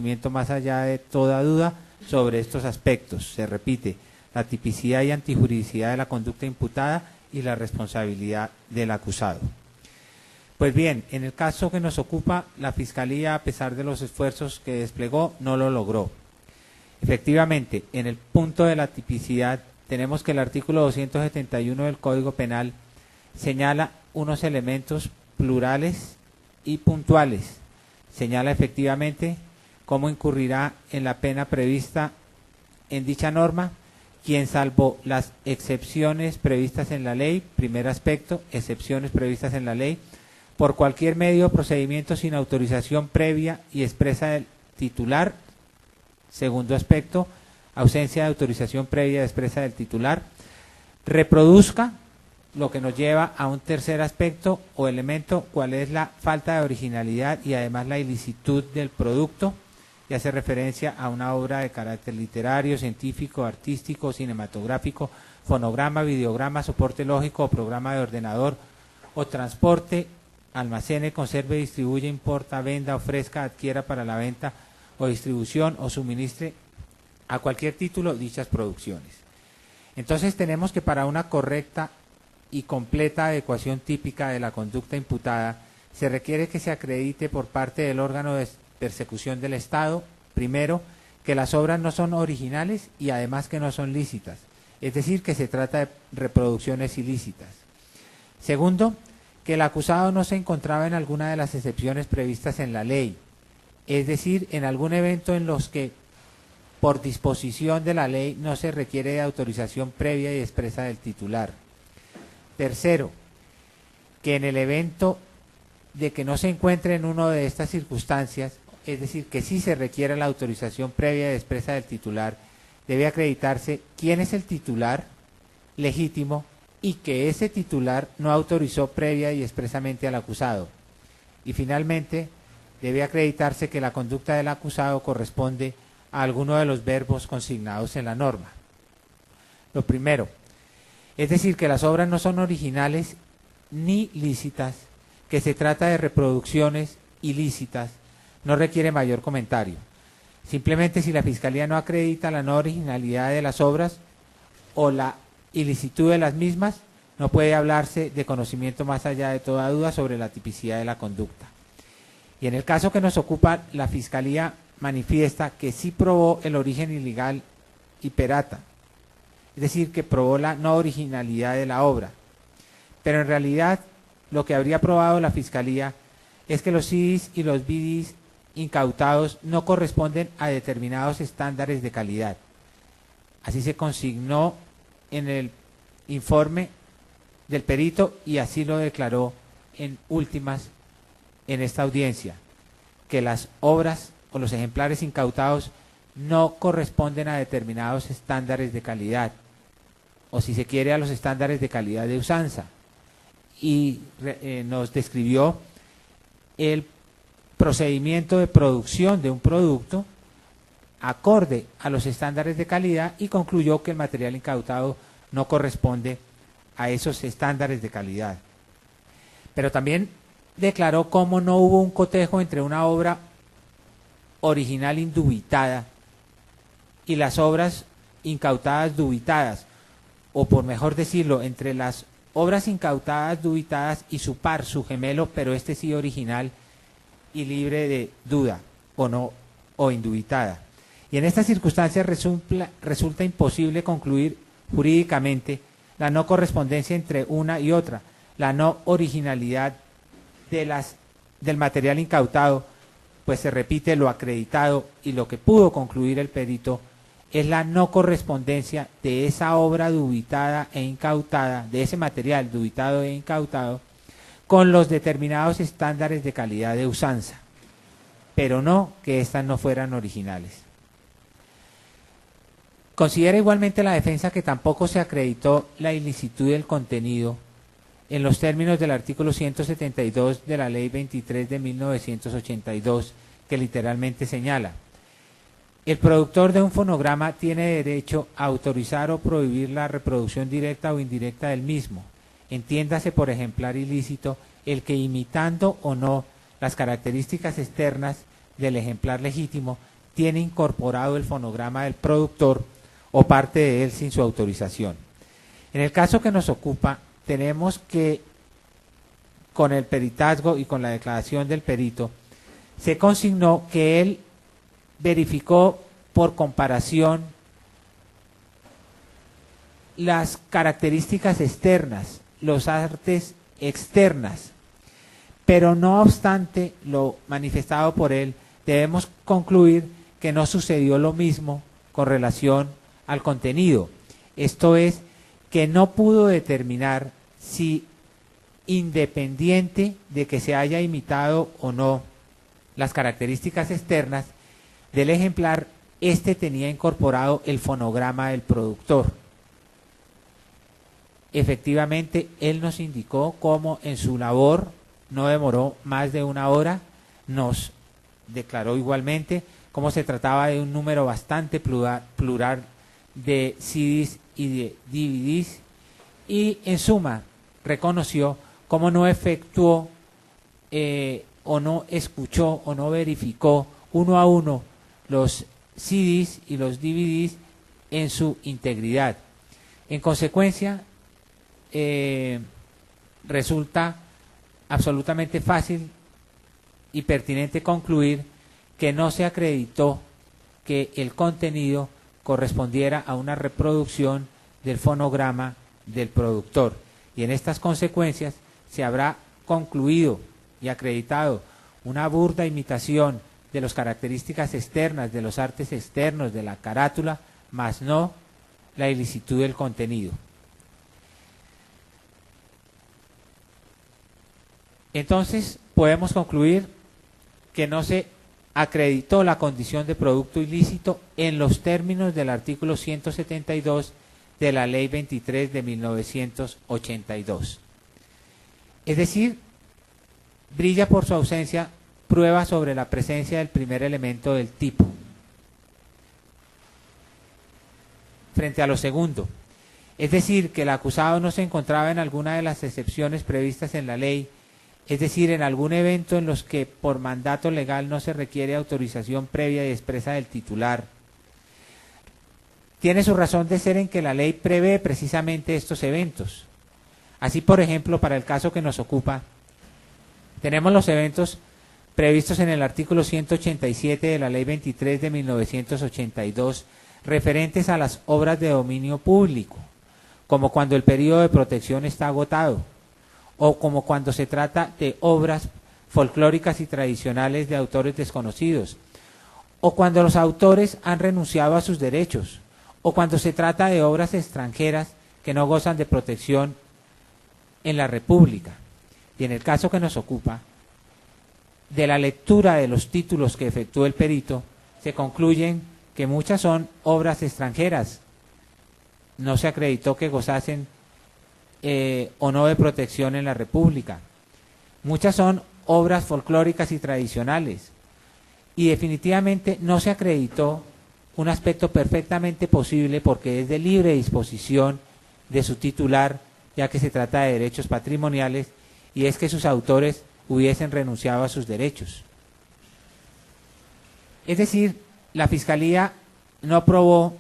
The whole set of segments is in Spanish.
conocimiento más allá de toda duda sobre estos aspectos. Se repite, la tipicidad y antijuridicidad de la conducta imputada y la responsabilidad del acusado. Pues bien, en el caso que nos ocupa, la Fiscalía, a pesar de los esfuerzos que desplegó, no lo logró. Efectivamente, en el punto de la tipicidad, tenemos que el artículo 271 del Código Penal señala unos elementos plurales y puntuales. Señala efectivamente cómo incurrirá en la pena prevista en dicha norma quien, salvo las excepciones previstas en la ley, primer aspecto, excepciones previstas en la ley, por cualquier medio o procedimiento sin autorización previa y expresa del titular, segundo aspecto, ausencia de autorización previa y expresa del titular, reproduzca, lo que nos lleva a un tercer aspecto o elemento, cuál es la falta de originalidad y además la ilicitud del producto, y hace referencia a una obra de carácter literario, científico, artístico, cinematográfico, fonograma, videograma, soporte lógico o programa de ordenador, o transporte, almacene, conserve, distribuya, importa, venda, ofrezca, adquiera para la venta o distribución o suministre a cualquier título dichas producciones. Entonces tenemos que para una correcta y completa adecuación típica de la conducta imputada, se requiere que se acredite por parte del órgano de persecución del Estado, primero, que las obras no son originales y además que no son lícitas, es decir, que se trata de reproducciones ilícitas. Segundo, que el acusado no se encontraba en alguna de las excepciones previstas en la ley, es decir, en algún evento en los que por disposición de la ley no se requiere de autorización previa y expresa del titular. Tercero, que en el evento de que no se encuentre en una de estas circunstancias, es decir, que sí se requiere la autorización previa y expresa del titular, debe acreditarse quién es el titular legítimo y que ese titular no autorizó previa y expresamente al acusado. Y finalmente, debe acreditarse que la conducta del acusado corresponde a alguno de los verbos consignados en la norma. Lo primero, es decir, que las obras no son originales ni lícitas, que se trata de reproducciones ilícitas, no requiere mayor comentario. Simplemente si la Fiscalía no acredita la no originalidad de las obras o la ilicitud de las mismas, no puede hablarse de conocimiento más allá de toda duda sobre la tipicidad de la conducta. Y en el caso que nos ocupa, la Fiscalía manifiesta que sí probó el origen ilegal y perata, es decir, que probó la no originalidad de la obra. Pero en realidad lo que habría probado la Fiscalía es que los CDs y los BDs incautados no corresponden a determinados estándares de calidad. Así se consignó en el informe del perito y así lo declaró en últimas en esta audiencia, que las obras o los ejemplares incautados no corresponden a determinados estándares de calidad, o si se quiere a los estándares de calidad de usanza, y nos describió el procedimiento de producción de un producto acorde a los estándares de calidad y concluyó que el material incautado no corresponde a esos estándares de calidad. Pero también declaró cómo no hubo un cotejo entre una obra original indubitada y las obras incautadas dubitadas, o por mejor decirlo, entre las obras incautadas dubitadas y su par, su gemelo, pero este sí original y libre de duda, o no, o indubitada. Y en estas circunstancias resulta imposible concluir jurídicamente la no correspondencia entre una y otra, la no originalidad del material incautado, pues se repite lo acreditado y lo que pudo concluir el perito es la no correspondencia de esa obra dubitada e incautada, de ese material dubitado e incautado, con los determinados estándares de calidad de usanza, pero no que éstas no fueran originales. Considera igualmente la defensa que tampoco se acreditó la ilicitud del contenido en los términos del artículo 172 de la Ley 23 de 1982, que literalmente señala: el productor de un fonograma tiene derecho a autorizar o prohibir la reproducción directa o indirecta del mismo. Entiéndase por ejemplar ilícito el que, imitando o no las características externas del ejemplar legítimo tiene incorporado el fonograma del productor o parte de él sin su autorización. En el caso que nos ocupa, tenemos que con el peritazgo y con la declaración del perito, se consignó que él verificó por comparación las características externas, los artes externas, pero no obstante lo manifestado por él, debemos concluir que no sucedió lo mismo con relación al contenido. Esto es, que no pudo determinar si, independiente de que se haya imitado o no las características externas del ejemplar, este tenía incorporado el fonograma del productor. Efectivamente, él nos indicó cómo en su labor no demoró más de 1 hora, nos declaró igualmente cómo se trataba de un número bastante plural de CDs y de DVDs, y en suma reconoció cómo no efectuó o no escuchó o no verificó 1 a 1 los CDs y los DVDs en su integridad. En consecuencia, resulta absolutamente fácil y pertinente concluir que no se acreditó que el contenido correspondiera a una reproducción del fonograma del productor, y en estas consecuencias se habrá concluido y acreditado una burda imitación de las características externas, de los artes externos de la carátula, mas no la ilicitud del contenido. Entonces podemos concluir que no se acreditó la condición de producto ilícito en los términos del artículo 172 de la Ley 23 de 1982. Es decir, brilla por su ausencia prueba sobre la presencia del primer elemento del tipo. Frente a lo segundo, es decir, que el acusado no se encontraba en alguna de las excepciones previstas en la ley, es decir, en algún evento en los que por mandato legal no se requiere autorización previa y expresa del titular. Tiene su razón de ser en que la ley prevé precisamente estos eventos. Así, por ejemplo, para el caso que nos ocupa, tenemos los eventos previstos en el artículo 187 de la Ley 23 de 1982, referentes a las obras de dominio público, como cuando el periodo de protección está agotado, o como cuando se trata de obras folclóricas y tradicionales de autores desconocidos, o cuando los autores han renunciado a sus derechos, o cuando se trata de obras extranjeras que no gozan de protección en la República. Y en el caso que nos ocupa, de la lectura de los títulos que efectuó el perito, se concluyen que muchas son obras extranjeras. No se acreditó que gozasen o no de protección en la República. Muchas son obras folclóricas y tradicionales. Y definitivamente no se acreditó un aspecto perfectamente posible porque es de libre disposición de su titular, ya que se trata de derechos patrimoniales, y es que sus autores hubiesen renunciado a sus derechos. Es decir, la Fiscalía no probó,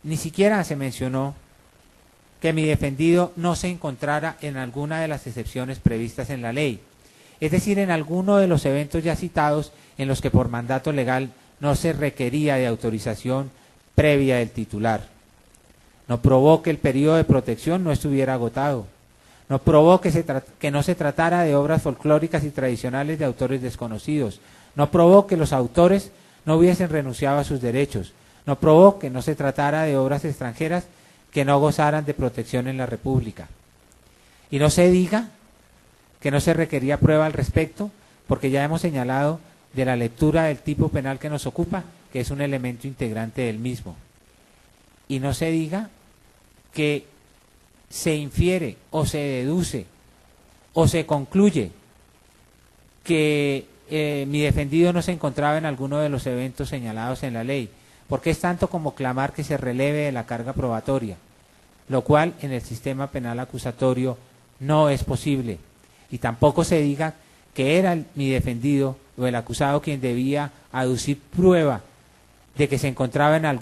ni siquiera se mencionó que mi defendido no se encontrara en alguna de las excepciones previstas en la ley, es decir, en alguno de los eventos ya citados en los que por mandato legal no se requería de autorización previa del titular. No probó que el periodo de protección no estuviera agotado. No probó que no se tratara de obras folclóricas y tradicionales de autores desconocidos. No probó que los autores no hubiesen renunciado a sus derechos. No probó que no se tratara de obras extranjeras que no gozaran de protección en la República. Y no se diga que no se requería prueba al respecto, porque ya hemos señalado de la lectura del tipo penal que nos ocupa, que es un elemento integrante del mismo. Y no se diga que se infiere o se deduce o se concluye que mi defendido no se encontraba en alguno de los eventos señalados en la ley, porque es tanto como clamar que se releve de la carga probatoria, lo cual en el sistema penal acusatorio no es posible, y tampoco se diga que era mi defendido o el acusado quien debía aducir prueba de que se encontraba en algún